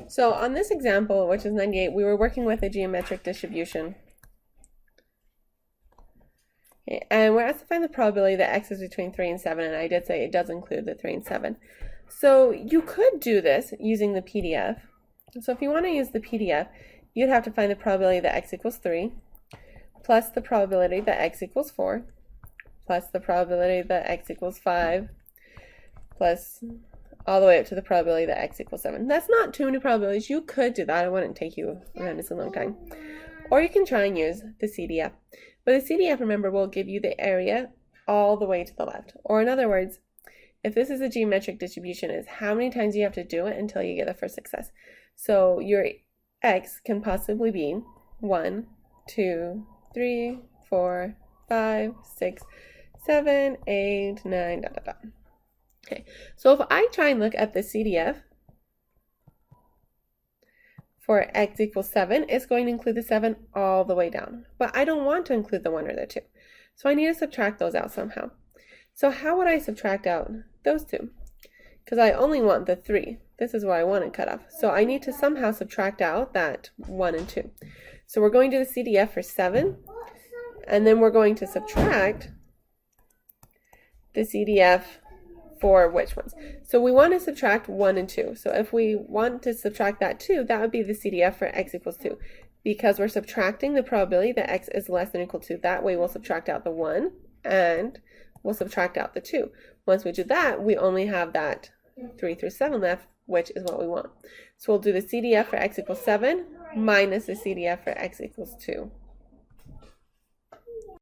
So on this example, which is 98, we were working with a geometric distribution. Okay, and we're asked to find the probability that x is between 3 and 7, and I did say it does include the 3 and 7. So you could do this using the PDF. So if you want to use the PDF, you'd have to find the probability that x equals 3, plus the probability that x equals 4, plus the probability that x equals 5, plus all the way up to the probability that x equals 7. That's not too many probabilities. You could do that. It wouldn't take you a tremendously long time. Or you can try and use the CDF. But the CDF, remember, will give you the area all the way to the left. Or in other words, if this is a geometric distribution, is how many times you have to do it until you get the first success. So your x can possibly be 1, 2, 3, 4, 5, 6, 7, 8, 9, dot, dot, dot. Okay, so if I try and look at the CDF for x equals 7, it's going to include the 7 all the way down. But I don't want to include the 1 or the 2. So I need to subtract those out somehow. So how would I subtract out those two? Because I only want the 3. This is where I want to cut off. So I need to somehow subtract out that 1 and 2. So we're going to do the CDF for 7, and then we're going to subtract the CDF for which ones? So we want to subtract 1 and 2. So if we want to subtract that 2, that would be the CDF for x equals 2. Because we're subtracting the probability that x is less than or equal to, that way we'll subtract out the 1 and we'll subtract out the 2. Once we do that, we only have that 3 through 7 left, which is what we want. So we'll do the CDF for x equals 7 minus the CDF for x equals 2.